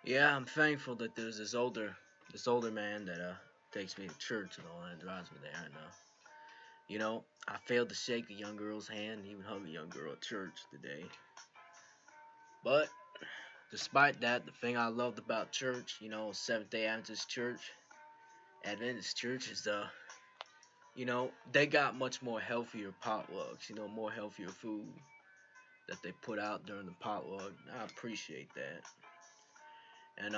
Yeah, I'm thankful that there's this older man that takes me to church and all that, drives me there, and I failed to shake a young girl's hand, and even hug a young girl at church today. But despite that, the thing I loved about church, Seventh Day Adventist church is they got much more healthier potlucks, more healthier food that they put out during the potluck. I appreciate that. And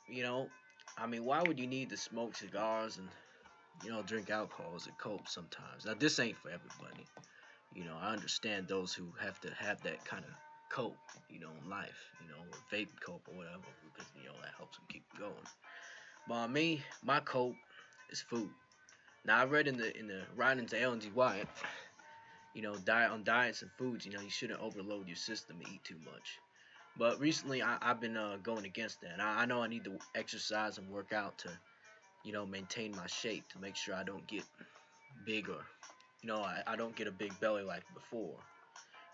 you know, I mean, why would you need to smoke cigars and drink alcohol as a cope sometimes? Now, this ain't for everybody. I understand those who have to have that kind of cope, in life, or vape cope or whatever, because that helps them keep going. But me, my cope is food. Now, I read in the writings of Ellen G. White, diet on diets and foods, you shouldn't overload your system and eat too much. But recently, I've been going against that. I know I need to exercise and work out to, maintain my shape to make sure I don't get bigger. I don't get a big belly like before.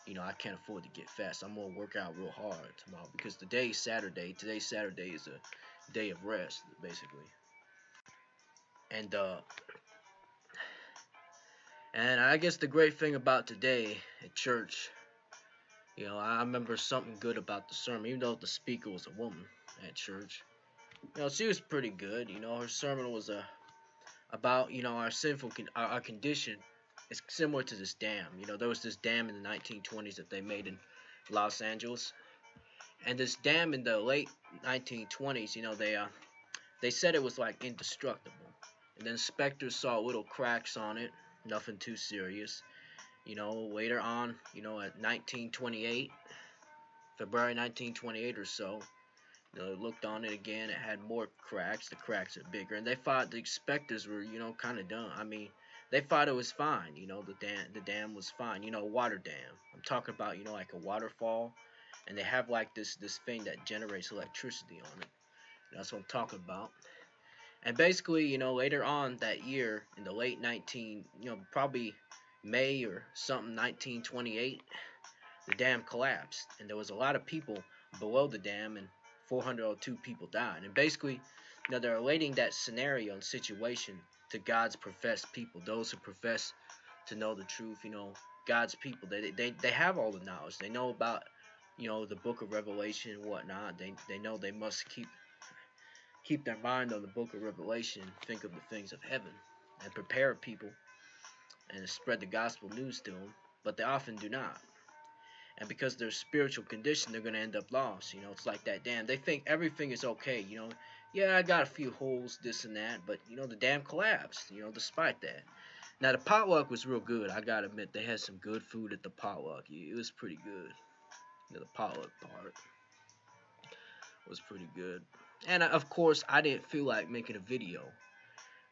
I can't afford to get fat. So I'm gonna work out real hard tomorrow because today's Saturday. Today's Saturday is a day of rest, basically. And I guess the great thing about today at church, I remember something good about the sermon, even though the speaker was a woman at church. She was pretty good. Her sermon was about our sinful our condition. It's similar to this dam. There was this dam in the 1920s that they made in Los Angeles, and this dam in the late 1920s, they said it was like indestructible, and then inspectors saw little cracks on it, nothing too serious. Later on, at 1928, February 1928 or so, looked on it again. It had more cracks. The cracks are bigger, and they thought the inspectors were, kind of dumb. I mean, they thought it was fine. The dam was fine. Water dam. I'm talking about, like a waterfall, and they have like this thing that generates electricity on it. That's what I'm talking about. And basically, later on that year, in the late 19, probably May or something, 1928, the dam collapsed, and there was a lot of people below the dam, and 402 people died. And basically, they're relating that scenario and situation to God's professed people, those who profess to know the truth. God's people. They have all the knowledge. They know about the book of Revelation and whatnot. They know they must keep their mind on the book of Revelation, think of the things of heaven, and prepare people and spread the gospel news to them. But they often do not. And because of their spiritual condition, they're going to end up lost. It's like that dam. They think everything is okay. Yeah, I got a few holes, this and that, but, the dam collapsed, despite that. Now, the potluck was real good. I got to admit, they had some good food at the potluck. It was pretty good. The potluck part was pretty good. And, of course, I didn't feel like making a video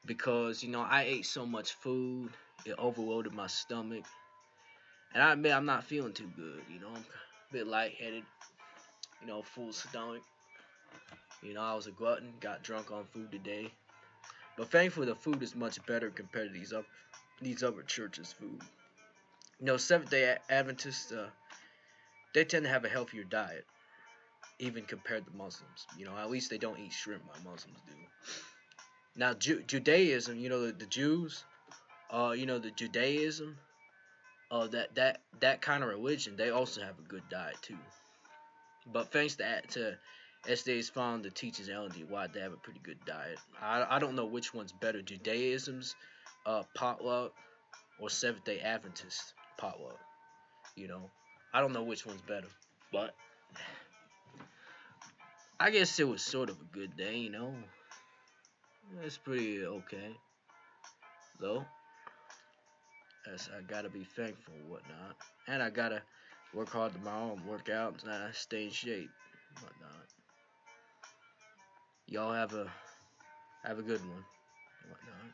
because, I ate so much food. It overloaded my stomach. And I admit I'm not feeling too good, I'm a bit lightheaded, full stomach. I was a glutton, got drunk on food today. But thankfully the food is much better compared to these other churches' food. Seventh Day Adventists, they tend to have a healthier diet, even compared to Muslims. At least they don't eat shrimp like Muslims do. Now Judaism, the Jews, the Judaism, that kind of religion, they also have a good diet too. But thanks to SDA's found the teachers Ellen G. White, they have a pretty good diet. I don't know which one's better, Judaism's potluck or Seventh Day Adventist potluck. I don't know which one's better, but I guess it was sort of a good day. It's pretty okay, though. As I gotta be thankful and whatnot, and I gotta work hard tomorrow and work out and stay in shape and whatnot. Y'all have a good one and whatnot.